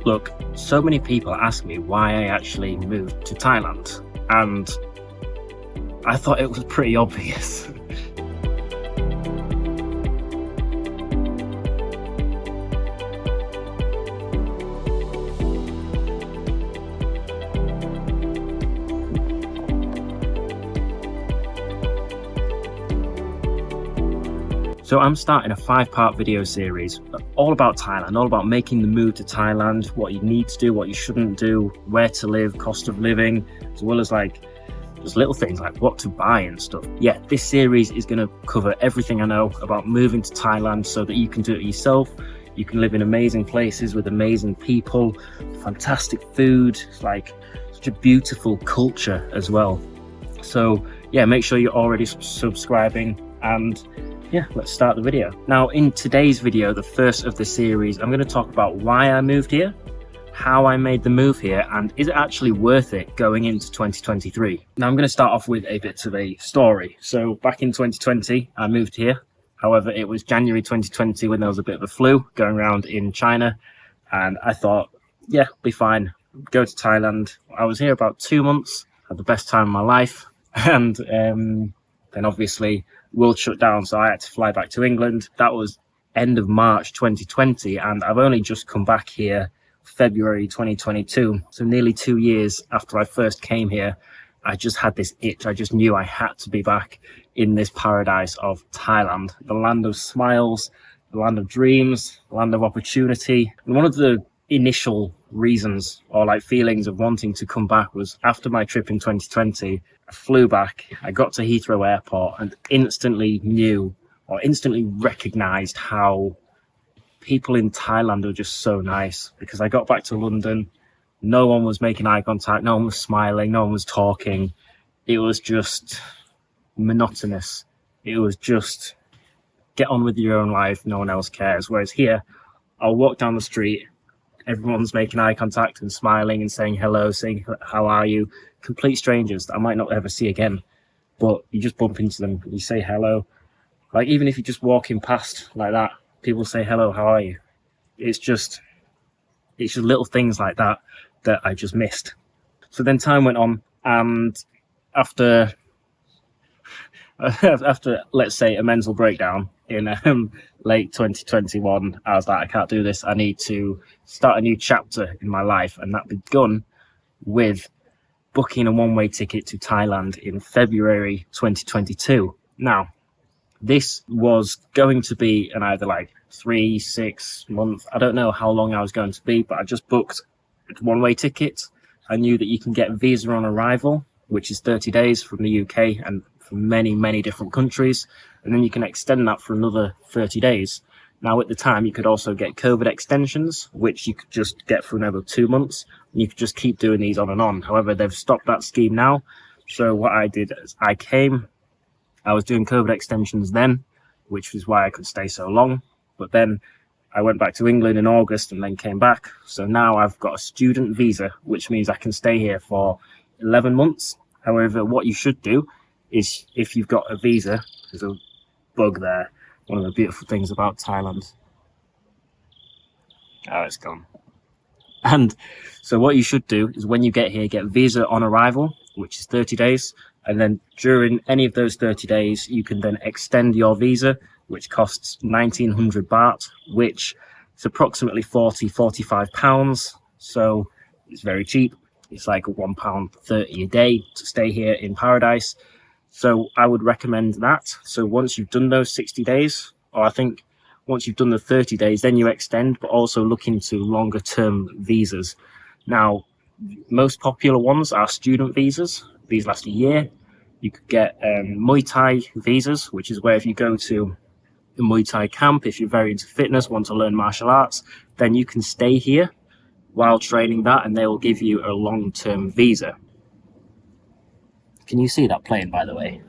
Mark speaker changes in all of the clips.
Speaker 1: Look, so many people ask me why I actually moved to Thailand, and I thought it was pretty obvious. So I'm starting a 5-part video series all about Thailand, all about making the move to Thailand, what you need to do, what you shouldn't do, where to live, cost of living, as well as like just little things like what to buy and stuff. Yeah, this series is going to cover everything I know about moving to Thailand so that you can do it yourself. You can live in amazing places with amazing people, fantastic food, like such a beautiful culture as well. So yeah, make sure you're already subscribing, and yeah, let's start the video. Now, in today's video, the first of the series, I'm going to talk about why I moved here, how I made the move here, and is it actually worth it going into 2023? Now, I'm going to start off with a bit of a story. So back in 2020, I moved here. However, it was January 2020 when there was a bit of a flu going around in China. And I thought, yeah, be fine, go to Thailand. I was here about 2 months, had the best time of my life. And then obviously world shut down, so I had to fly back to England. That was end of March 2020, and I've only just come back here February 2022. So nearly 2 years after I first came here, I just had this itch. I just knew I had to be back in this paradise of Thailand, the land of smiles, the land of dreams, the land of opportunity. And one of the initial reasons or like feelings of wanting to come back was after my trip in 2020, I flew back, I got to Heathrow Airport and instantly recognized how people in Thailand are just so nice, because I got back to London, no one was making eye contact, no one was smiling, no one was talking. It was just monotonous. It was just get on with your own life, no one else cares. Whereas here, I'll walk down the street, everyone's making eye contact and smiling and saying hello, saying how are you, complete strangers that I might not ever see again, but you just bump into them, you say hello. Like even if you're just walking past like that, people say hello, how are you? It's just little things like that that I just missed. So then time went on, and after let's say a mental breakdown in late 2021, I was like, I can't do this. I need to start a new chapter in my life, and that begun with booking a one-way ticket to Thailand in February 2022. Now, this was going to be an either like 3-6 month, I don't know how long I was going to be, but I just booked a one-way ticket. I knew that you can get visa on arrival, which is 30 days from the UK and from many different countries, and then you can extend that for another 30 days. Now, at the time, you could also get COVID extensions, which you could just get for another 2 months, and you could just keep doing these on and on. However, they've stopped that scheme now. So what I did is I was doing COVID extensions then, which is why I could stay so long. But then I went back to England in August and then came back. So now I've got a student visa, which means I can stay here for 11 months. However, what you should do is, if you've got a visa, there's a bug there. One of the beautiful things about Thailand. Oh, it's gone. And so what you should do is when you get here, get visa on arrival, which is 30 days. And then during any of those 30 days, you can then extend your visa, which costs 1,900 baht, which is approximately 45 pounds. So it's very cheap. It's like £1.30 a day to stay here in paradise. So I would recommend that. So once you've done those 60 days, or I think once you've done the 30 days, then you extend, but also look into longer term visas. Now, most popular ones are student visas. These last a year. You could get Muay Thai visas, which is where if you go to the Muay Thai camp, if you're very into fitness, want to learn martial arts, then you can stay here while training that, and they will give you a long-term visa. Can you see that plane, by the way?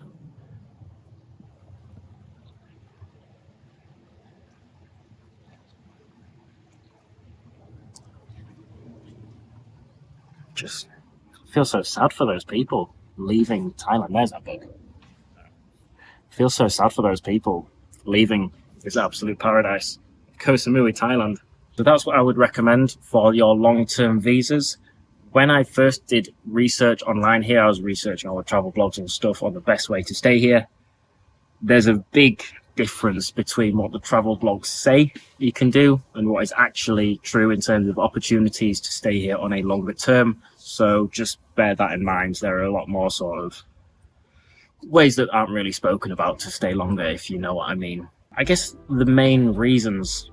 Speaker 1: Just feel so sad for those people leaving Thailand. There's that bug. Feel so sad for those people leaving this absolute paradise. Koh Samui, Thailand. So that's what I would recommend for your long-term visas. When I first did research online here, I was researching all the travel blogs and stuff on the best way to stay here. There's a big difference between what the travel blogs say you can do and what is actually true in terms of opportunities to stay here on a longer term. So just bear that in mind. There are a lot more sort of ways that aren't really spoken about to stay longer, if you know what I mean. I guess the main reasons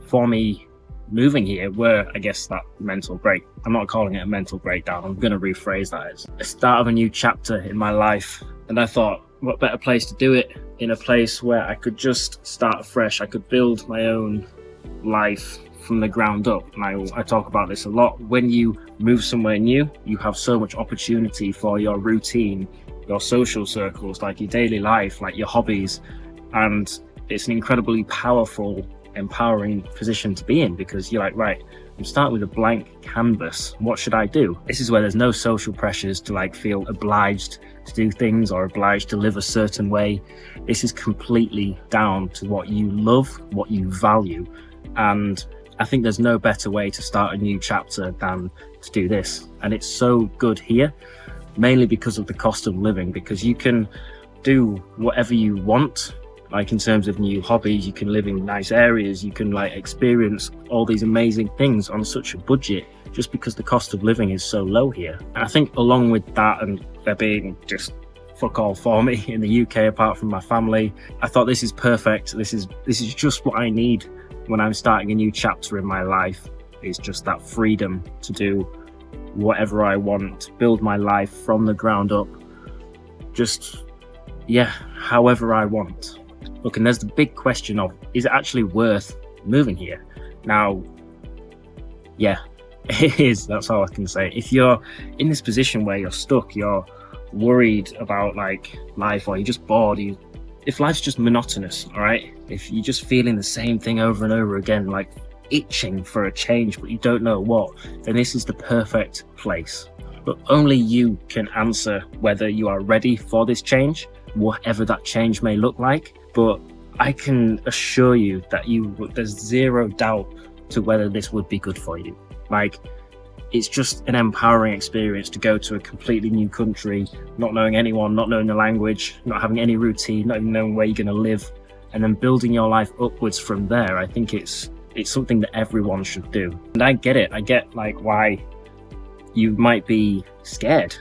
Speaker 1: for me moving here were, I guess, that mental break. I'm not calling it a mental breakdown. I'm going to rephrase that as a start of a new chapter in my life. And I thought, what better place to do it in a place where I could just start afresh. I could build my own life from the ground up. And I talk about this a lot. When you move somewhere new, you have so much opportunity for your routine, your social circles, like your daily life, like your hobbies. And it's an incredibly powerful, empowering position to be in, because you're like, right, I'm starting with a blank canvas. What should I do? This is where there's no social pressures to like feel obliged to do things or obliged to live a certain way. This is completely down to what you love, what you value. And I think there's no better way to start a new chapter than to do this. And it's so good here, mainly because of the cost of living, because you can do whatever you want. Like in terms of new hobbies, you can live in nice areas, you can like experience all these amazing things on such a budget, just because the cost of living is so low here. And I think along with that, and there being just fuck all for me in the UK apart from my family, I thought this is perfect. This is just what I need when I'm starting a new chapter in my life. It's just that freedom to do whatever I want, build my life from the ground up, just, yeah, however I want. Look, and there's the big question of, is it actually worth moving here? Now, yeah, it is. That's all I can say. If you're in this position where you're stuck, you're worried about like life, or you're just bored, if life's just monotonous, all right? If you're just feeling the same thing over and over again, like itching for a change, but you don't know what, then this is the perfect place. But only you can answer whether you are ready for this change, whatever that change may look like. But I can assure you that there's zero doubt to whether this would be good for you. Like, it's just an empowering experience to go to a completely new country, not knowing anyone, not knowing the language, not having any routine, not even knowing where you're going to live, and then building your life upwards from there. I think it's something that everyone should do. And I get it. I get like why you might be scared,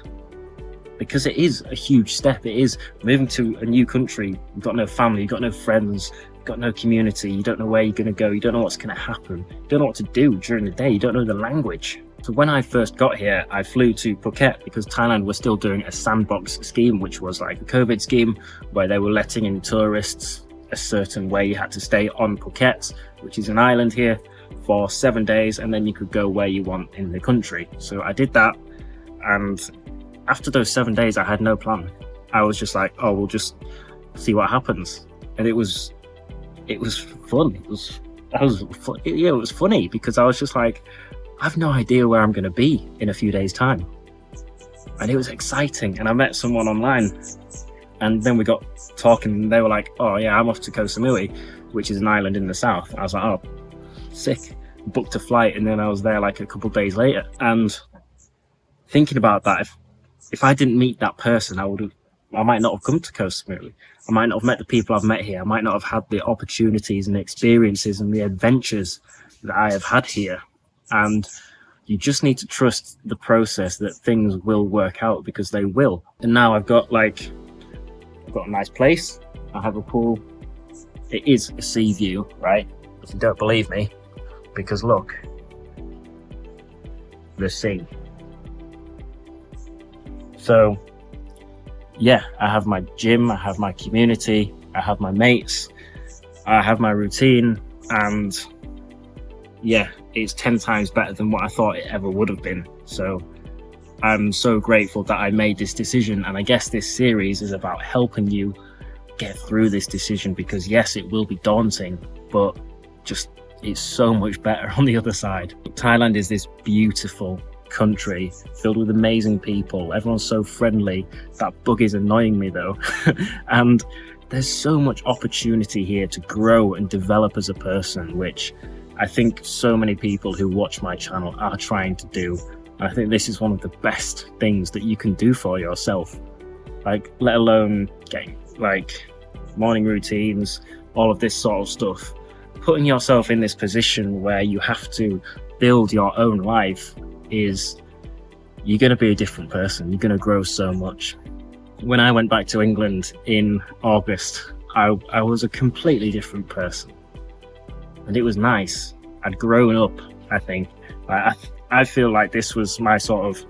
Speaker 1: because it is a huge step. It is moving to a new country. You've got no family, you've got no friends, you've got no community, you don't know where you're going to go, you don't know what's going to happen, you don't know what to do during the day, you don't know the language. So when I first got here, I flew to Phuket because Thailand was still doing a sandbox scheme, which was like a COVID scheme where they were letting in tourists a certain way. You had to stay on Phuket, which is an island here, for 7 days, and then you could go where you want in the country. So I did that, and after those 7 days, I had no plan. I was just like, oh, we'll just see what happens. And it was fun. It was funny because I was just like, I have no idea where I'm going to be in a few days' time. And it was exciting. And I met someone online, and then we got talking, and they were like, oh yeah, I'm off to Koh Samui, which is an island in the south. I was like, oh, sick. Booked a flight, and then I was there like a couple of days later. And thinking about that, if I didn't meet that person, I might not have come to Koh Samui. I might not have met the people I've met here. I might not have had the opportunities and experiences and the adventures that I have had here. And you just need to trust the process that things will work out, because they will. And now I've got a nice place. I have a pool. It is a sea view, right? If you don't believe me, because look, the sea. So yeah, I have my gym, I have my community, I have my mates, I have my routine, and yeah, it's 10 times better than what I thought it ever would have been. So I'm so grateful that I made this decision, and I guess this series is about helping you get through this decision, because yes, it will be daunting, but just it's so much better on the other side. Thailand is this beautiful country filled with amazing people. Everyone's so friendly. That bug is annoying me though. And there's so much opportunity here to grow and develop as a person, which I think so many people who watch my channel are trying to do. And I think this is one of the best things that you can do for yourself. Like, let alone getting like morning routines, all of this sort of stuff. Putting yourself in this position where you have to build your own life you're going to be a different person. You're going to grow so much. When I went back to England in August, I was a completely different person. And it was nice. I'd grown up, I think. I feel like this was my sort of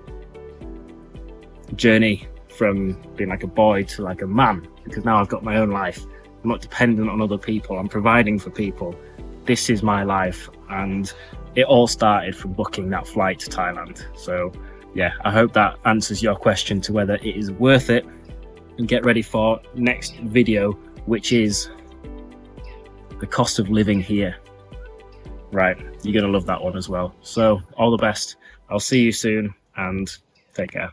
Speaker 1: journey from being like a boy to like a man, because now I've got my own life. I'm not dependent on other people. I'm providing for people. This is my life. And it all started from booking that flight to Thailand. So yeah, I hope that answers your question to whether it is worth it. And get ready for next video, which is the cost of living here. Right, you're gonna love that one as well. So all the best. I'll see you soon and take care.